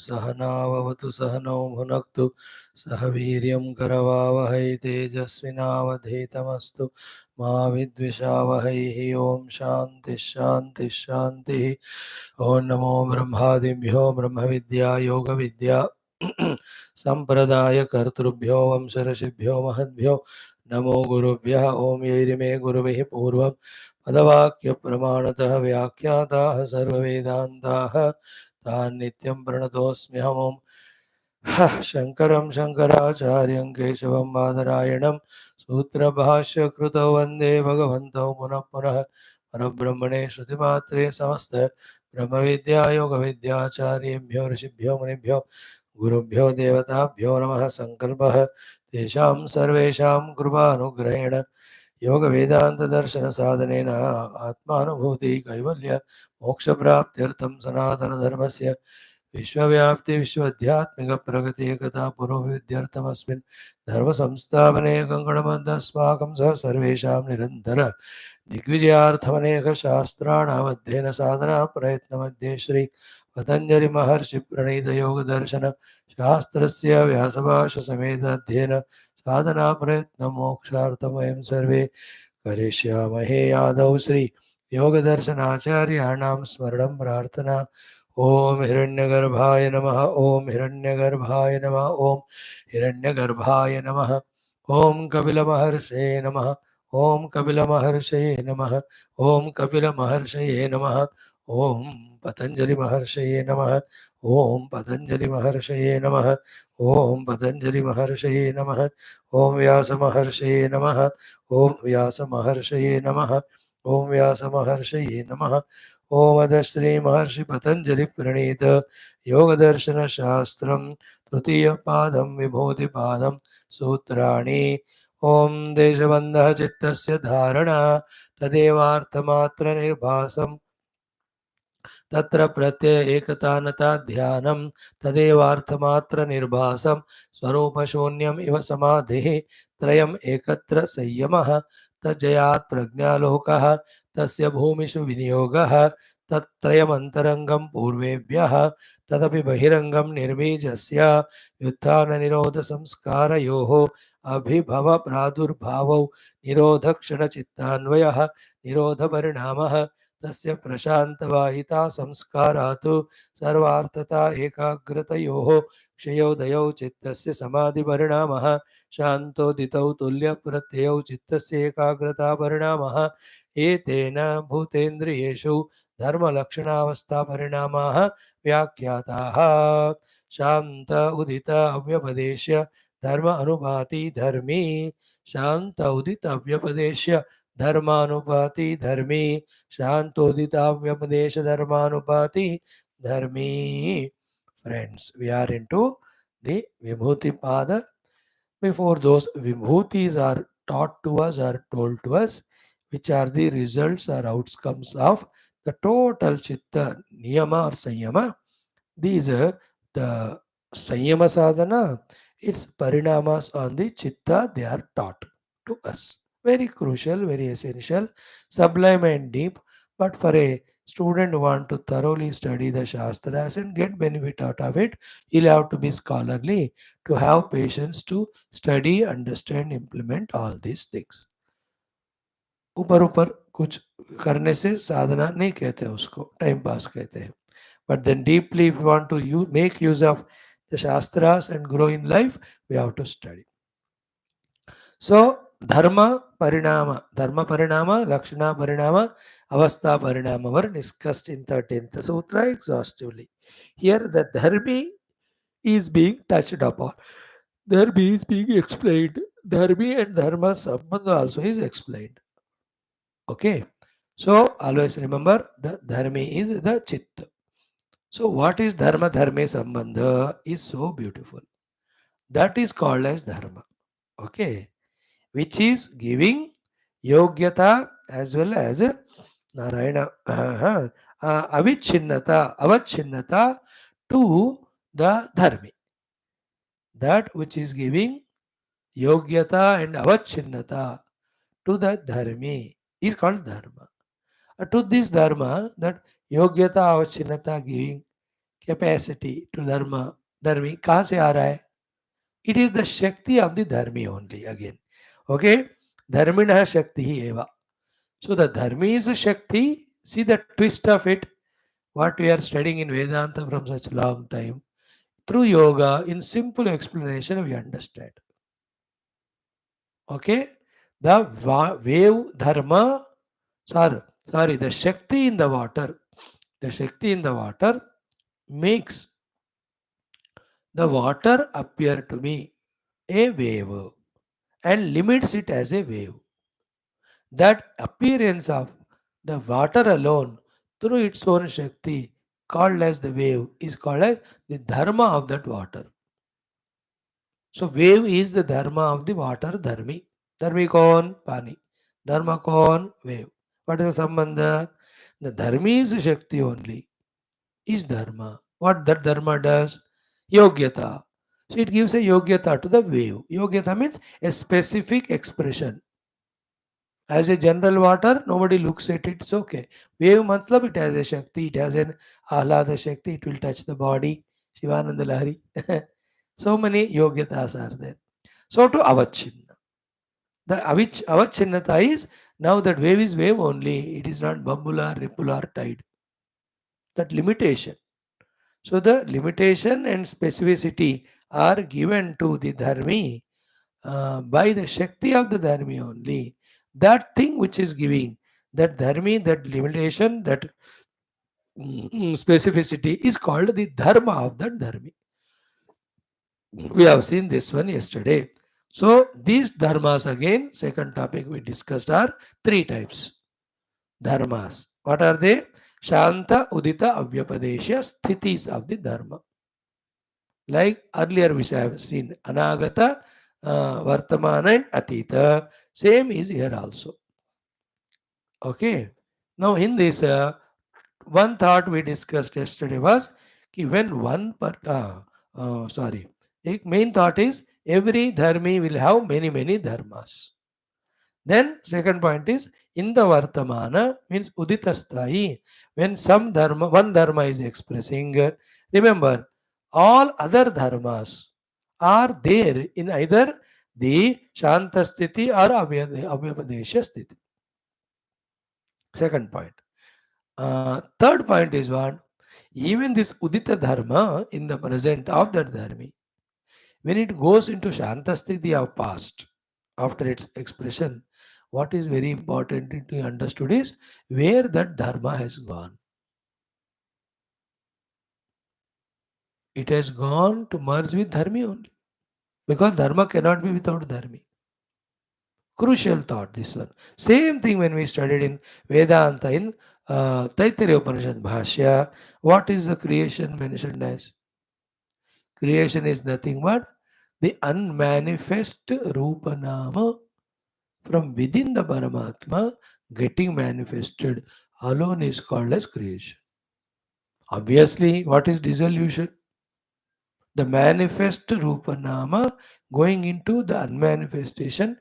सहनाववतु सहनौ भुनक्तु सह वीर्यं करवावहै तेजस्विनावधीतमस्तु मा विद्विषावहैः ॐ शान्तिः शान्तिः शान्तिः। ॐ नमो ब्रह्मादिभ्यो ब्रह्मविद्या योगविद्या सम्प्रदायकर्तृभ्यो वंशऋषिभ्यो महद्भ्यो नमो गुरुभ्यः। ॐ यैरिमे गुरुभिः पूर्वं पदवाक्यप्रमाणतः व्याख्याताः सर्ववेदान्ताः तान् नित्यं प्रणतोऽस्म्यहम्। शङ्करं शङ्कराचार्यं केशवं बादरायणं सूत्रभाष्यकृतौ वन्दे भगवन्तौ पुनः पुनः। परब्रह्मणे श्रुतिमात्रे समस्त ब्रह्मविद्यायोगविद्याचार्येभ्यो ऋषिभ्यो मुनिभ्यो गुरुभ्यो देवताभ्यो नमः। सङ्कल्पः तेषां सर्वेषां कृपानुग्रहेण योगवेदान्तदर्शनसाधनेन आत्मानुभूति कैवल्य मोक्षप्राप्त्यर्थं सनातनधर्मस्य विश्वव्याप्ति विश्वध्यात्मिकप्रगतिकथा पुरोभिवृद्ध्यर्थमस्मिन् धर्मसंस्थापने कङ्कणबद्धस्माकं सह सर्वेषां निरन्तर दिग्विजयार्थमनेकशास्त्राणामध्ययन साधना प्रयत्नमध्ये श्री पतंजलि महर्षि प्रणीत योग दर्शन शास्त्रस्य व्यासभाष्यसमेत अध्ययन साधना प्रयत्न मोक्षार्थं वयं सर्वे करिष्यामहे। आदौ श्री योगदर्शनाचार्याणां स्मरणं प्रार्थना। ओम हिरण्यगर्भाय नमः। ओम हिरण्यगर्भाय नमः। ओम हिरण्यगर्भाय नमः। ओम कपिलमहर्षये नमः। ओम कपिलमहर्षये नमः। ओम कपिलमहर्षये नमः। ओम पतंजलि महर्षये नमः। ओम पतंजलि महर्षये नमः। ओम पतंजलि महर्षये नमः। ओम व्यास महर्षये नमः। ओम व्यास महर्षये नमः। ओम व्यास महर्षये नमः। ओम अदश्री महर्षि पतंजलि प्रणीत योगदर्शन शास्त्रम तृतीय पादम विभूति पादम सूत्राणि। ओम देशबंधः चित्तस्य धारणा तदेवार्थमात्र निर्भासम् तत्र प्रत्यय एकतानता ध्यानं तदेवार्थमात्र निर्भासं स्वरूपशून्यम् इव समाधिः त्रयम् एकत्र संयमः तज्जयात् प्रज्ञालोकः तस्य भूमिषु विनियोगः तत्त्रयमन्तरङ्गं पूर्वेभ्यः तदपि बहिरङ्गं निर्बीजस्य व्युत्थाननिरोधसंस्कारयोः अभिभव प्रादुर्भावौ निरोधक्षणचित्तान्वयः निरोधपरिणामः तस्य प्रशान्तवाहिता संस्कारात् सर्वार्थता एकाग्रतयोः क्षयोदयौ चित्तस्य समाधिपरिणामः शान्तोदितौ तुल्यप्रत्ययौ चित्तस्य एकाग्रता परिणामः एतेन भूतेन्द्रियेषु धर्मलक्षणावस्थापरिणामाः व्याख्याताः। शान्त उदित अव्यपदेश्य धर्म अनुभाति धर्मी। शान्त उदित अव्यपदेश्य धर्मानुपाति धर्मी। शांतोदिताव्यपदेश धर्मानुपाति धर्मी। Friends, we are into the Vibhuti Pada. Before those Vibhutis are taught to us or told to us, which are the results or outcomes of the total Chitta Niyama or Sanyama. These are the Sanyama Sadhana, its Parinamas on the Chitta, they are taught to us. Very crucial, very essential, sublime and deep. But for a student who want to thoroughly study the Shastras and get benefit out of it, he'll have to be scholarly, to have patience to study, understand, implement all these things. ऊपर ऊपर कुछ करने से साधना नहीं कहते हैं, उसको time pass कहते हैं. But then deeply, if you want to make use of the Shastras and grow in life, we have to study. So, Dharma Parinama, Lakshana Parinama, Avastha Parinama were discussed in 13th Sutra exhaustively. Here, the Dharmi is being touched upon. Dharmi is being explained. Dharmi and Dharma Sambandha also is explained. Okay. So, always remember, the Dharmi is the Chitta. So, what is Dharma? Dharme Sambandha is so beautiful. That is called as Dharma. Okay. Which is giving Yogyata as well as Narayana Avacchinnata to the Dharmi. That which is giving Yogyata and Avacchinnata to the Dharmi is called Dharma. To this Dharma, that Yogyata Avacchinnata giving, capacity to dharma dharmi कहाँ से आ रहा है? It is the Shakti of the Dharmi only again. Okay? Dharminah Shakti eva. So the Dharmi is a Shakti. See the twist of it. What we are studying in Vedanta from such long time. Through yoga, in simple explanation, we understand. Okay? The wave dharma, sorry, the Shakti in the water. The Shakti in the water makes the water appear to me a wave and limits it as a wave. That appearance of the water alone through its own Shakti, called as the wave, is called as the dharma of that water. So, wave is the dharma of the water, dharmi. Dharmi kaun? Pani. Dharma kaun? Wave. What is the sambandha? The dharmi is Shakti only, is dharma. What that dharma does? Yogyata. So, it gives a yogyata to the wave. Yogyata means a specific expression. As a general water, nobody looks at it, it's okay. Wave matlab it has a Shakti, it has an Ahlada Shakti, it will touch the body. Shivananda Lahari. So many Yogyatas are there. So to Avachinna. The Avachinnata is now that wave is wave only, it is not bubble or ripple or tide. That limitation. So the limitation and specificity are given to the Dharmi by the Shakti of the Dharmi only. That thing which is giving, that Dharmi, that limitation, that specificity is called the Dharma of that Dharmi. We have seen this one yesterday. So these dharmas again, second topic we discussed are three types. Dharmas. What are they? Shanta, Udita, Avyapadesha, Sthithis of the Dharma. Like earlier we have seen Anagata, Vartamana and Atita. Same is here also. Okay. Now in this, one thought we discussed yesterday was कि when one sorry, एक main thought is every dharmi will have many dharmas. Then second point is in the Vartamana means Uditasthai, when some dharma, one dharma is expressing, remember all other dharmas are there in either the Shanta Sthiti or Avyapadesha Sthiti. Second point. Third point is what? Even this Udita Dharma in the present of that Dharmi, when it goes into Shantasthiti of past, after its expression, what is very important to be understood is where that Dharma has gone. It has gone to merge with Dharmi only. Because Dharma cannot be without Dharmi. Crucial thought, this one. Same thing when we studied in Vedanta in Taittiriya Upanishad Bhashya. What is the creation mentioned as? Creation is nothing but the unmanifest Rupa Nama from within the Paramatma getting manifested alone is called as creation. Obviously, what is dissolution? The manifest Rupa Nama going into the unmanifestation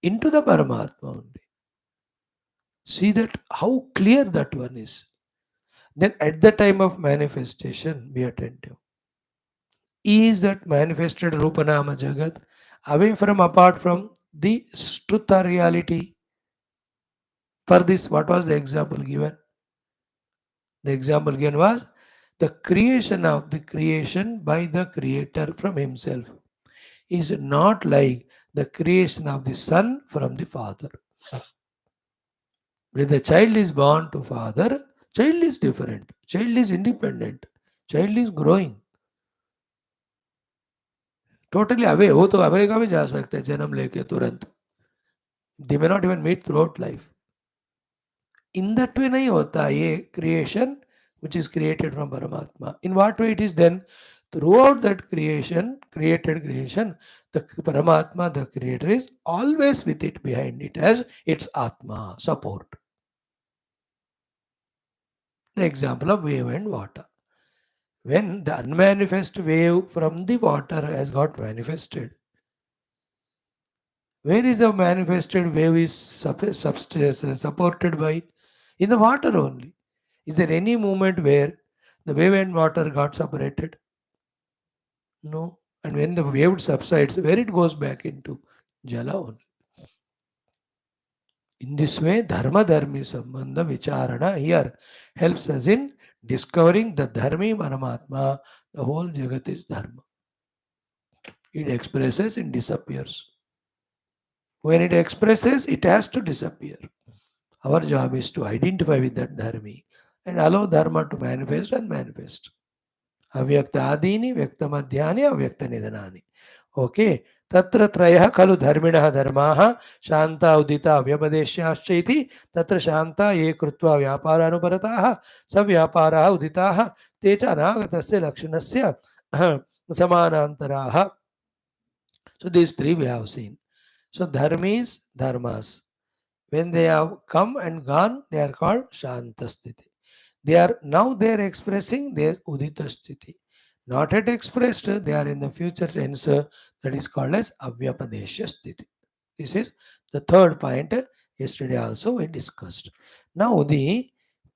into the Paramatma only. See that how clear that one is. Then at the time of manifestation, be attentive. Is that manifested Rupanama Jagat away from apart from the Strutha reality? For this, what was the example given? The example given was the creation of the creation by the creator from himself is not like the creation of the son from the father. When the child is born to father, child is different, child is independent, child is growing. Totally away वो तो America में जा सकते हैं जन्म लेके तुरंत. They may not even meet throughout life. In that way नहीं होता ये creation which is created from Paramatma. In what way it is then? Throughout that creation, created creation, the Paramatma, the creator, is always with it behind it as its Atma, support. The example of wave and water. When the unmanifest wave from the water has got manifested, where is the manifested wave is supported by? In the water only. Is there any moment where The wave and water got separated? No. And when the wave subsides, where it goes back into? Jala only. In this way, dharma dharmi sambandha vicharana here helps us in discovering the dharmi paramatma. The whole jagat is dharma. It expresses, it disappears. When it expresses, it has to disappear. Our job is to identify with that dharmi and allow dharma to manifest and manifest. Avyakta व्यक्तमध्यानि अव्यक्तनिधनानि. Okay. तत्र त्रयः खलु धर्मिणः धर्माः शान्ता उदिता व्यपदेश्याश्च इति तत्र शान्ता ये कृत्वा व्यापारानुपरताः सव्यापाराः उदिताः ते च अनागतस्य लक्षणस्य समानान्तराः. So these three we have seen. So dharmis, dharmas. When they have come and gone, they are called shantasthiti. They are expressing their udita sthiti. Not yet expressed, they are in the future tense, that is called as avyapadesha sthiti. This is the third point. Yesterday also we discussed. Now the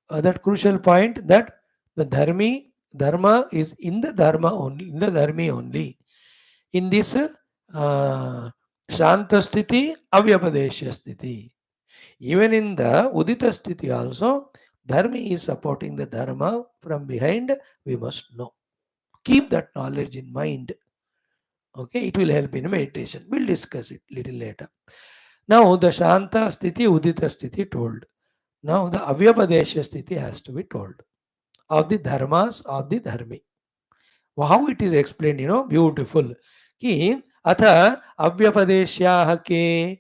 that crucial point, that the dharma is in the dharma only, in the dharmi only. In this shanta sthiti, avyapadesha sthiti. Even in the udita sthiti also, dharmi is supporting the dharma from behind. We must know. Keep that knowledge in mind. Okay, it will help in meditation. We'll discuss it little later. Now the shanta sthiti, udita sthiti told. Now the avyapadesha sthiti has to be told. Of the dharmas of the dharmi. How it is explained, beautiful. Ki atha avyapadeshyaha ke.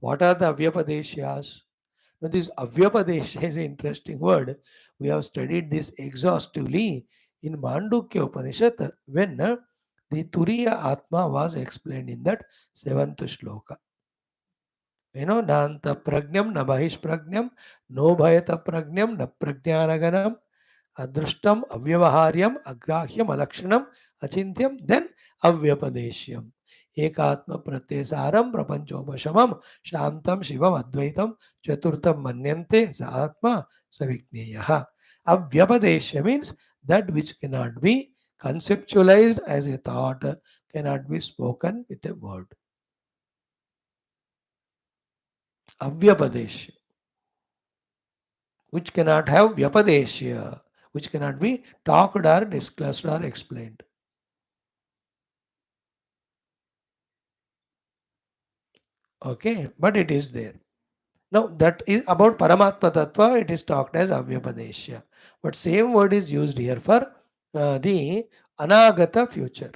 What are the avyapadeshyas? Now, this Avyapadesha is an interesting word. We have studied this exhaustively in Mandukya Upanishad when the Turiya Atma was explained in that seventh shloka. Nanta pragnam, na bahish pragnam, no bhayata pragnam, na prajnanaganam, adrushtam, avyavaharyam, agrahyam, alakshanam, achintyam, then avyapadeshyam. Ekatma pratyasaram prapanchopashamam shantam shivam advaitam chaturtham manyante sa atma savigneyaha. Avyapadesha means that which cannot be conceptualized as a thought, cannot be spoken with a word. Avyapadesha, which cannot have vyapadesha, which cannot be talked or discussed or explained. Okay, but it is there. Now that is about Paramatma Tattva, it is talked as Avyapadesha. But same word is used here for the Anagata future.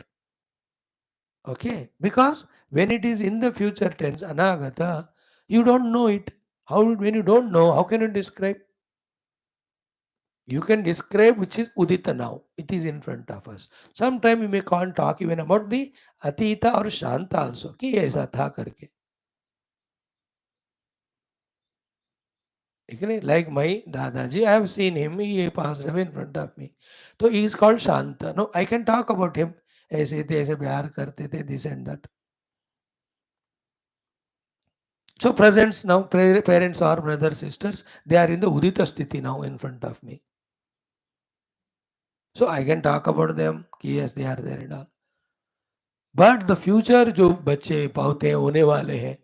Okay, because when it is in the future tense, Anagata, you don't know it. How, when you don't know, how can you describe? You can describe which is Udita now. It is in front of us. Sometime you may can't talk even about the Atita or Shanta also. कि ऐसा था करके. Like my Dadaji, I have seen him, he passed away in front of me. So he is called Shanta. No, I can talk about him. ऐसे थे, ऐसे प्यार करते थे, this and that. So presents now, parents or brothers, sisters, they are in the Udita Sthiti now in front of me. So I can talk about them, कि yes, they are there and all. But the future जो बच्चे पाते हैं, होने वाले हैं,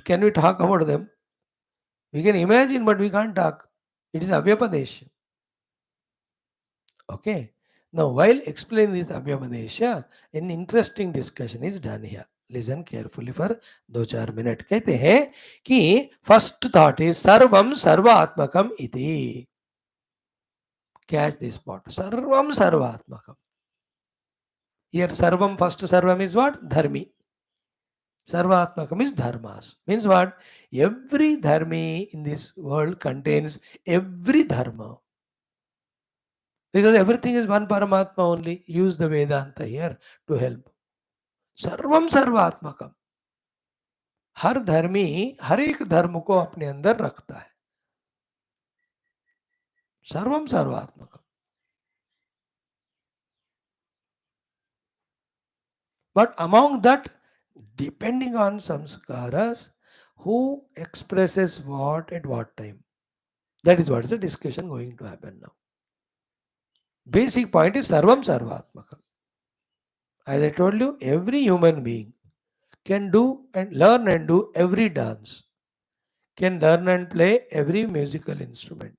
can we talk about them? We can imagine, but we can't talk. It is Avyapadesh. Okay. Now, while explaining this Abhyapadesha, an interesting discussion is done here. Listen carefully for 2-4 minutes. कहते हैं कि first thought is सर्वम सर्वात्मकम इति. Catch this part. सर्वम सर्वात्मकम. Here sarvam, first sarvam is what? Dharmi. Sarvatmakam is dharmas. Means what? Every dharmi in this world contains every dharma. Because everything is one Paramatma only. Use the Vedanta here to help. सर्वम सर्वात्मकम. हर धर्मी हर एक धर्म को अपने अंदर रखता है. सर्वम सर्वात्मकम. But among that, depending on samskaras, who expresses what at what time? That is what is the discussion going to happen now. Basic point is Sarvam Sarvatmakam. As I told you, every human being can do and learn and do every dance, can learn and play every musical instrument,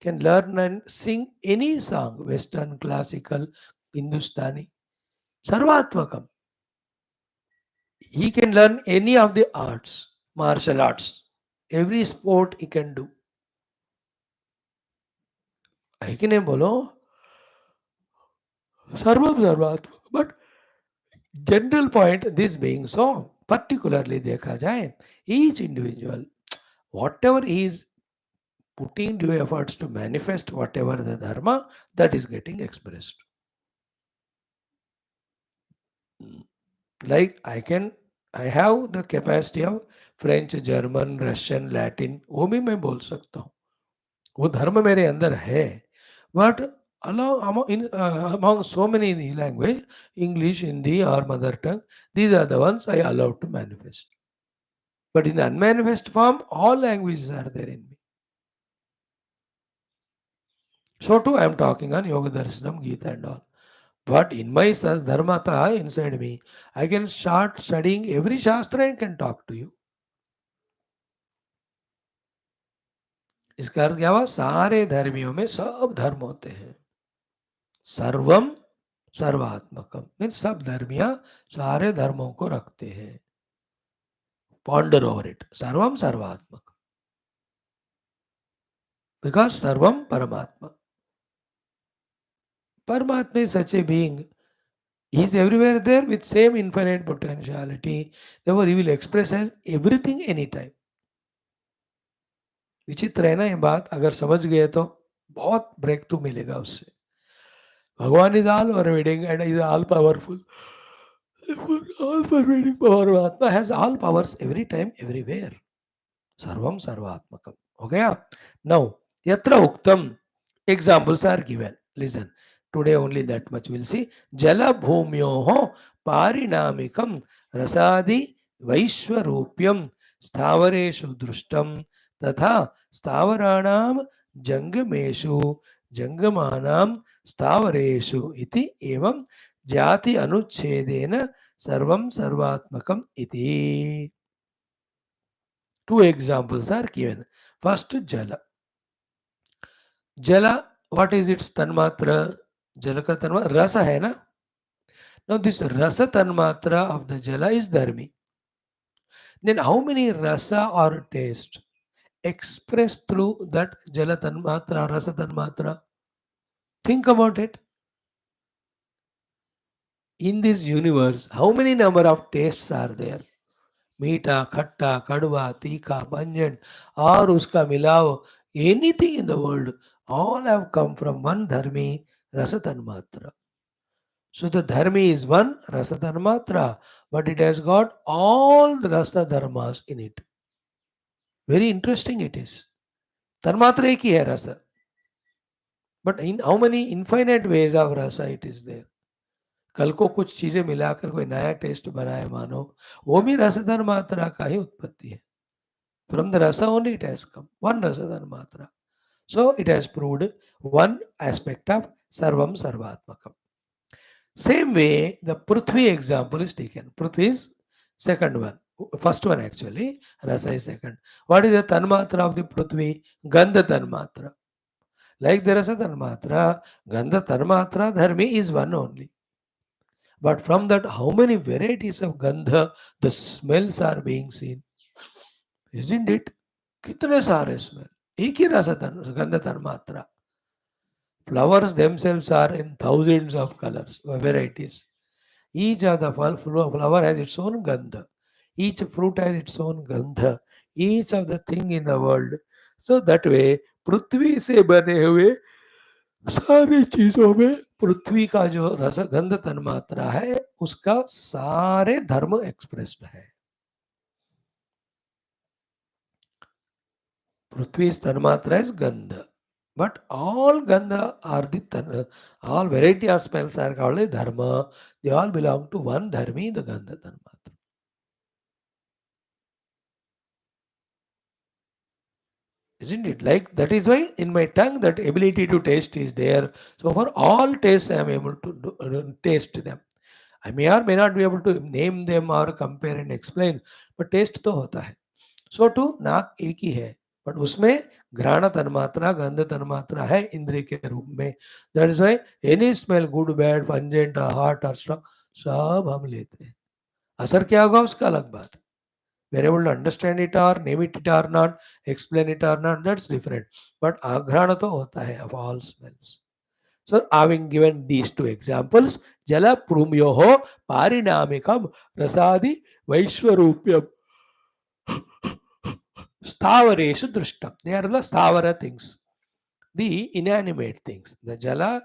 can learn and sing any song, Western, classical, Hindustani, Sarvatmakam. He can learn any of the arts, martial arts, every sport he can do. I can बोलो सर्वम सर्वात्मक but general point this being so particularly देखा जाए each individual whatever he is putting due efforts to manifest whatever the dharma that is getting expressed. Like I have the capacity of French, German, Russian, Latin, वो भी मैं बोल सकता हूँ. वो धर्म मेरे अंदर है. But among so many language, English, Hindi or mother tongue, these are the ones I allowed to manifest. But in the unmanifest form, all languages are there in me. So too I am talking on Yoga Darshanam, Gita and all. But in my dharmata inside me, I can start studying every shastra and can talk to you. इसका अर्थ क्या हुआ? सारे धर्मियों में सब धर्म होते हैं. सर्वम सर्वात्मकम मीन्स सब धर्मिया सारे धर्मों को रखते हैं. Ponder over it. Sarvam Sarvatmak. Because Sarvam Paramatma. Paramatma is such a being. He is everywhere there with same infinite potentiality. Therefore, he will express as everything anytime. विचित्र है ना ये बात. अगर समझ गए तो बहुत ब्रेक तो मिलेगा उससे. भगवान is all pervading and is all powerful. All pervading Paramatma has all powers every time, everywhere. Sarvam Sarvatmakam. हो गया? Now, yatra uktam. Examples are given. Listen. Today only that much we'll see. Jala bhumyoho parinamikam rasadi vaishwarupyam स्थावरेषु दृष्टम तथा स्थावराणाम जंगमेषु जंगमानाम स्थावरेषु इति एवं जाति अनुच्छेदेन सर्वं सर्वात्मकम इति. Two examples are given. First, Jala. Jala, what is its tanmatra? Jala ka tanmatra, rasa hai na? Now this rasa tanmatra of the Jala is dharmi. Then how many rasa or taste expressed through that Jala tanmatra, rasa tanmatra? Think about it. In this universe, how many number of tastes are there? मीठा, खट्टा, कड़वा, तीखा, पंजन और उसका मिलाव, anything in the world, all have come from one dharmi, rasa tanmatra. So the dharmi is one rasa tanmatra, but it has got all the rasa dharmas in it. Very interesting it is. Tanmatra एक ही है rasa. But in how many infinite ways of rasa it is there. कल को कुछ चीजें मिलाकर कोई नया test बनाए मानो, वो भी रस तन्मात्रा का ही उत्पत्ति है. From the rasa only it has come. One rasa tanmatra. So it has proved one aspect of sarvam sarvatmakam. Same way, the Prithvi example is taken. Prithvi is second one. First one actually. Rasa is second. What is the tanmatra of the Prithvi? Gandha tanmatra. Like the rasa tanmatra, Gandha tanmatra dharmi is one only. But from that, how many varieties of Gandha, the smells are being seen? Isn't it? कितने सारे smell, एक ही रस गंध तन्मात्रा. Flowers themselves are in thousands of colors, varieties. Each of the flower has its own gandha. Each fruit has its own gandha. Each of the thing in the world. So that way, पृथ्वी से बने हुए सारी चीजों में पृथ्वी का जो रस गंध तन्मात्रा है, उसका सारे धर्म एक्सप्रेस्ड है. Prithvi's tanmatra is gandha. But all gandha are all variety of smells are called dharma. They all belong to one dharmi, the gandha tanmatra. isn't it? Like that is why in my tongue that ability to taste is there. So for all tastes, I am able to taste them. I may or may not be able to name them or compare and explain, but taste तो होता है. So to नाक एक ही है, but उसमें घ्राण तन्मात्रा गंध तन्मात्रा है इंद्रिय के रूप में. That is why any smell good bad pungent hot और स्ट्रॉन्ग सब हम लेते हैं. असर क्या होगा उसका अलग बात. we're able to understand it or name it or not, explain it or not, that's different. But aghrana to hota hai of all smells. So having given these two examples, jala prumyoho parinamikam rasadi vaishwarupyam stavareshu drishtam. They are the stavara things, the inanimate things. The jala,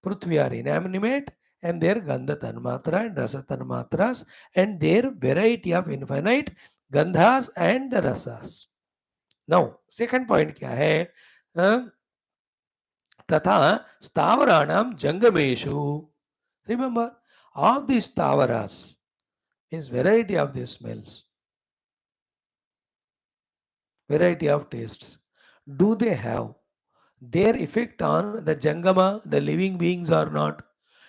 prithvi are inanimate, and their gandha tanmatra and rasa tanmatras and their variety of infinite gandhas and the rasas. Now, second point क्या है? अ, तथा स्थावराणाम जंगमेशु. Remember, all these stavaras is variety of these smells, variety of tastes. Do they have their effect on the jangama, the living beings or not?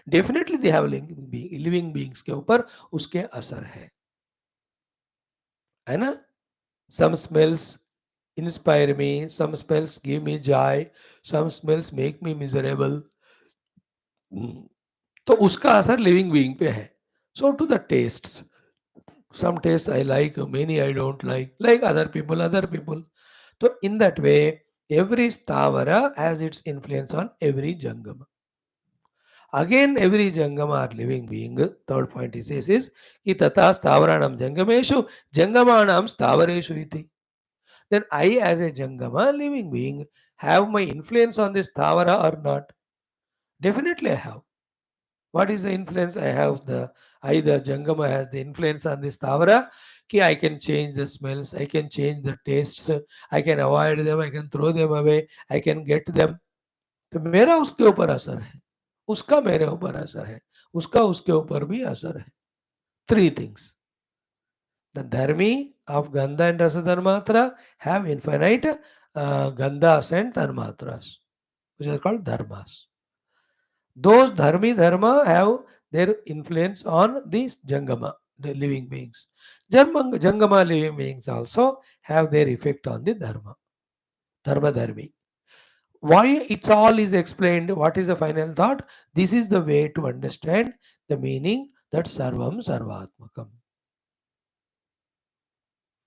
Definitely they have living beings के ऊपर उसके असर है ना? Some smells inspire me, some smells give me joy, some smells make me miserable. तो उसका असर living being पे है. So to the tastes, some tastes I like, many I don't like other people. So in that way, every stavara has its influence on every jangama. Again, every jangama are living being. Third point he says is, ki tata stavaranam jangameshu jangamanam stavareshu iti. Then I as a jangama, living being, have my influence on this stavara or not? Definitely I have. What is the influence? I have the Jangama has the influence on this Tavara. Ki I can change the smells, I can change the tastes, I can avoid them, I can throw them away, I can get them. तो मेरा उसके ऊपर असर है, उसका मेरे ऊपर असर है, उसका उसके ऊपर भी असर है. Three things. The dharmi of gandha and rasa dharmatra have infinite gandhas and dharmatras, which are called dharmas. Those dharmi dharma have their influence on these jangama, the living beings. Jangama living beings also have their effect on the dharma dharmi. Why it's all is explained, what is the final thought? This is the way to understand the meaning that sarvam sarvatmakam.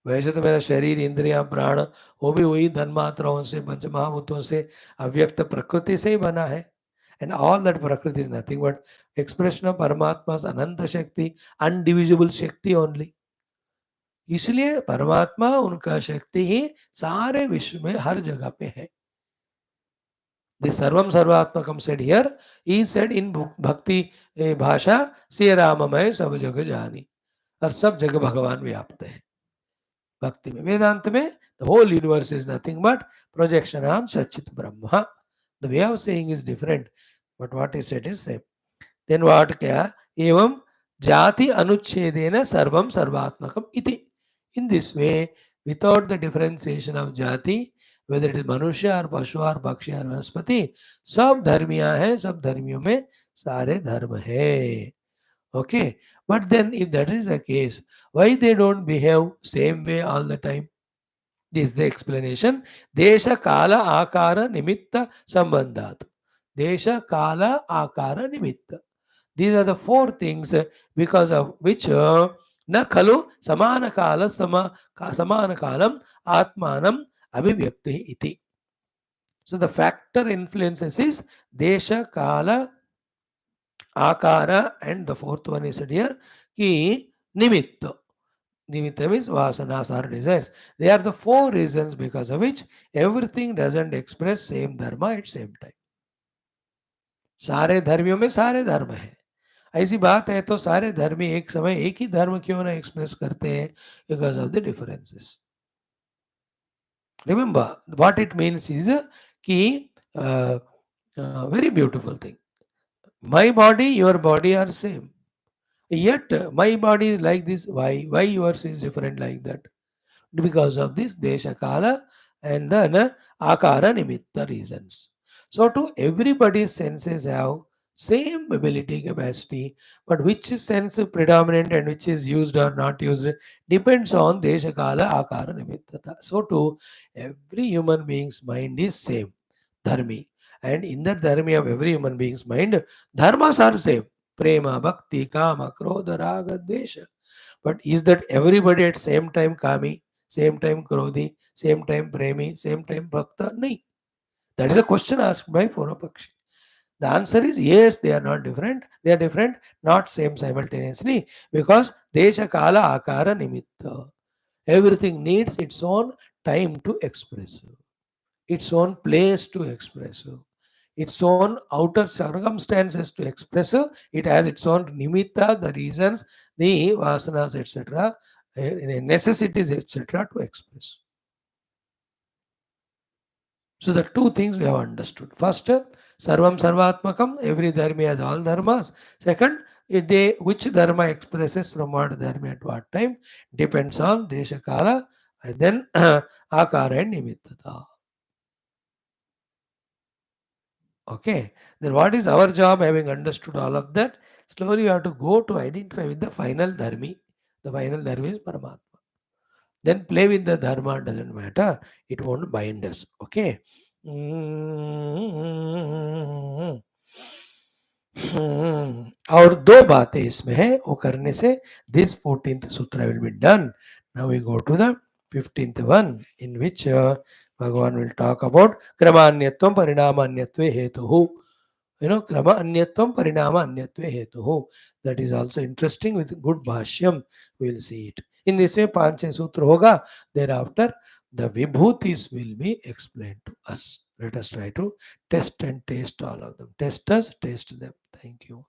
वैसे तो मेरा शरीर इंद्रियां प्राण वो भी वही धन्मात्राओं से पंचमहाभूतों से अव्यक्त प्रकृति से ही बना है. And all that Prakriti is nothing but expression of Paramatma's Ananta Shakti, undivisible Shakti only. इसलिए परमात्मा उनका शक्ति ही सारे विश्व में हर जगह पे है. The Sarvam Sarvatmakam said here, he said in Bhakti भाषा श्री राममय सब जग जानी, और सब जगह भगवान व्याप्त है. भक्ति में वेदांत में the whole universe is nothing but projection on Satchit Brahma. The way of saying is different, but what he said is same. Then what क्या एवं जाति अनुच्छेदेन सर्वम सर्वात्मकम इति. In this way, without the differentiation of jati, whether it is मनुष्य और पशु और पक्षी और वनस्पति, सब धर्मियां हैं, सब धर्मियों में सारे धर्म है. Okay, but then if that is the case, why they don't behave same way all the time? This is the explanation. Desha kala akara nimitta sambandhat. Desha kala akara nimitta. These are the four things because of which na khalu samana kala samana kalam atmanam abhivyakti iti. So the factor influences is desha kala akara, and the fourth one is here ki nimitta. Nimitta means vasanas or desires. They are the four reasons because of which everything doesn't express same dharma at same time. सारे धर्मियों में सारे धर्म है. ऐसी बात है तो सारे धर्मी एक समय एक ही धर्म क्यों ना एक्सप्रेस करते हैं? Because of the differences. Remember what it means is कि very beautiful thing. My body your body are same, yet my body is like this. Why yours is different like that? Because of this desha kala and then akara nimitta reasons. So to everybody's senses have same ability capacity, but which sense is predominant and which is used or not used depends on desha kala akara nimittata. So to every human being's mind is same dharmi, and in that dharmi of every human being's mind, dharmas are same: prema, bhakti, kama, krodha, raga, dvesha. But is that everybody at same time kami, same time krodhi, same time premi, same time bhakta? No. That is a question asked by Purvapakshi. The answer is yes, they are not different. They are different, not same simultaneously, because desha kala akara nimitta. Everything needs its own time to express, its own place to express, its own outer circumstances to express. It has its own nimitta, the reasons, the vasanas, etc., necessities, etc., to express. So the two things we have understood. First, sarvam sarvatmakam, every dharma has all dharmas. Second, which dharma expresses from what dharma at what time depends on desha kala, and then akara and nimittata. Okay, then what is our job having understood all of that? Slowly you have to go to identify with the final dharmi. The final dharma is Paramatma. Then play with the dharma, doesn't matter. It won't bind us. Okay. और दो बातें इसमें है वो करने से this 14th sutra will be done. Now we go to the 15th one in which Bhagavan will talk about kramanyatvam parinamanyatve hetuhu. Krama anyatvam parinama anyatve hetuhu. That is also interesting with good bhashyam. We will see it. In this way, Pancha Sutra hoga. Thereafter, the Vibhutis will be explained to us. Let us try to test and taste all of them. Test us, taste them. Thank you.